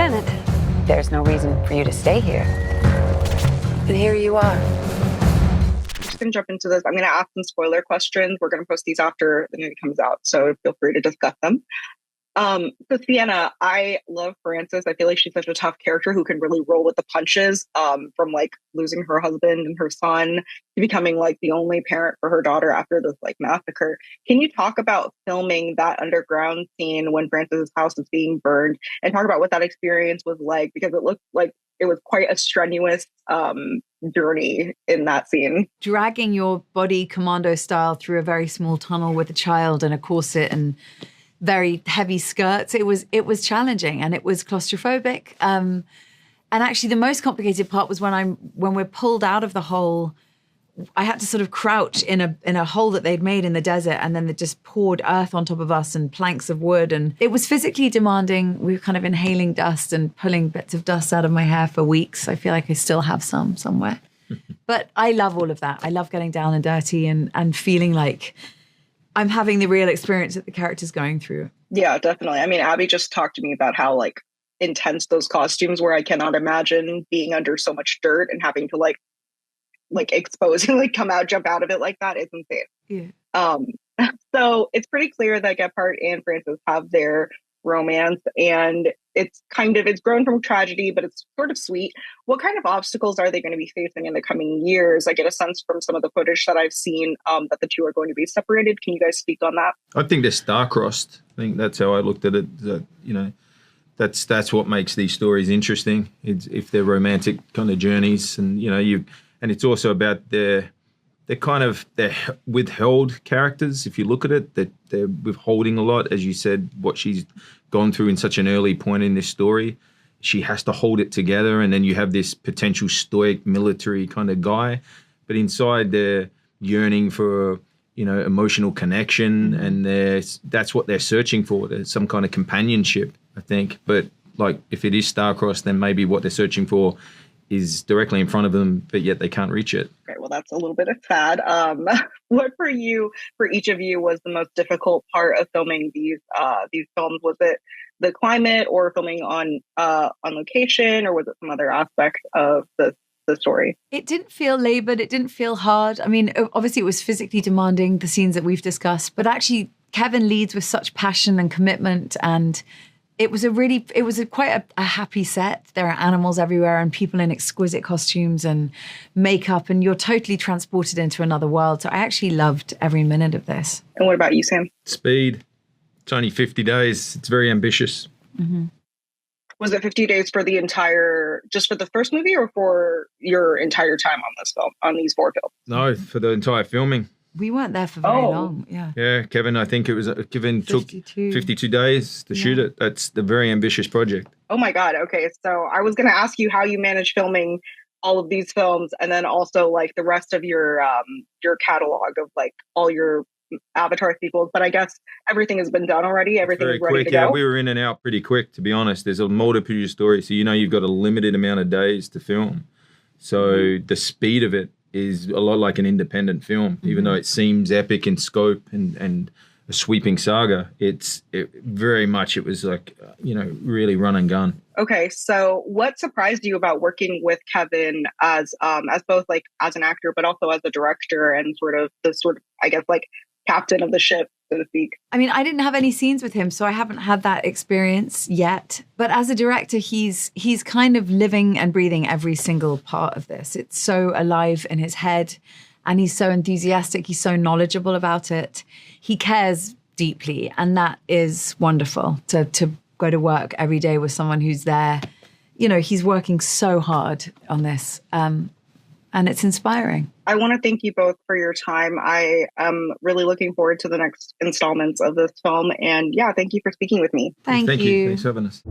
Lieutenant, there's no reason for you to stay here. And here you are. I'm just going to jump into this. I'm going to ask some spoiler questions. We're going to post these after the movie comes out, so feel free to discuss them. So Sienna, I love Frances. I feel like she's such a tough character who can really roll with the punches, from like losing her husband and her son to becoming like the only parent for her daughter after this like massacre. Can you talk about filming that underground scene when Frances's house is being burned and talk about what that experience was like? Because it looked like it was quite a strenuous journey in that scene. Dragging your body commando style through a very small tunnel with a child and a corset and very heavy skirts. It was challenging and it was claustrophobic. And actually the most complicated part was when we're pulled out of the hole, I had to sort of crouch in a hole that they'd made in the desert, and then they just poured earth on top of us and planks of wood. And it was physically demanding. We were kind of inhaling dust and pulling bits of dust out of my hair for weeks. I feel like I still have some somewhere. But I love all of that. I love getting down and dirty and feeling like I'm having the real experience that the character's going through. Yeah, definitely. I mean, Abby just talked to me about how like intense those costumes were. I cannot imagine being under so much dirt and having to like expose and like jump out of it like that. It's insane. Yeah. So it's pretty clear that Gephardt and Frances have their romance, and it's grown from tragedy, but it's sort of sweet. What kind of obstacles are they going to be facing in the coming years? I get a sense from some of the footage that I've seen that the two are going to be separated. Can you guys speak on that? I think they're star-crossed. I think that's how I looked at it. That, you know, that's what makes these stories interesting. It's if they're romantic kind of journeys, and you know, and it's also about they're withheld characters. If you look at it, that they're withholding a lot, as you said, what she's gone through in such an early point in this story. She has to hold it together, and then you have this potential stoic military kind of guy, but inside they're yearning for, you know, emotional connection, and that's what they're searching for. There's some kind of companionship, I think. But like, if it is star-crossed, then maybe what they're searching for is directly in front of them, but yet they can't reach it. Okay, well, that's a little bit of sad. What for each of you, was the most difficult part of filming these films? Was it the climate, or filming on location, or was it some other aspect of the story? It didn't feel labored. It didn't feel hard. I mean, obviously it was physically demanding, the scenes that we've discussed, but actually Kevin leads with such passion and commitment, and it was quite a happy set. There are animals everywhere and people in exquisite costumes and makeup, and you're totally transported into another world. So I actually loved every minute of this. And what about you, Sam? Speed. It's only 50 days. It's very ambitious. Mm-hmm. Was it 50 days for just for the first movie, or for your entire time on this film, on these 4 films? No, for the entire filming. We weren't there for very long. Yeah. Yeah, Kevin, I think Kevin took 52 days to shoot it. That's the very ambitious project. Oh my God. Okay. So I was going to ask you how you manage filming all of these films, and then also like the rest of your catalog of like all your Avatar sequels, but I guess everything has been done already. Everything is ready to go. Yeah, we were in and out pretty quick, to be honest. There's a multitude of stories, so you know you've got a limited amount of days to film. So the speed of it is a lot like an independent film, even though it seems epic in scope and a sweeping saga. It was like, you know, really run and gun. Okay, so what surprised you about working with Kevin as both like as an actor, but also as a director and sort of I guess like captain of the ship, so to speak? I mean, I didn't have any scenes with him, so I haven't had that experience yet. But as a director, he's kind of living and breathing every single part of this. It's so alive in his head, and he's so enthusiastic. He's so knowledgeable about it. He cares deeply, and that is wonderful to go to work every day with someone who's there. You know, he's working so hard on this. And it's inspiring. I want to thank you both for your time. I am really looking forward to the next installments of this film. And yeah, thank you for speaking with me. Thank you. Thanks for having us.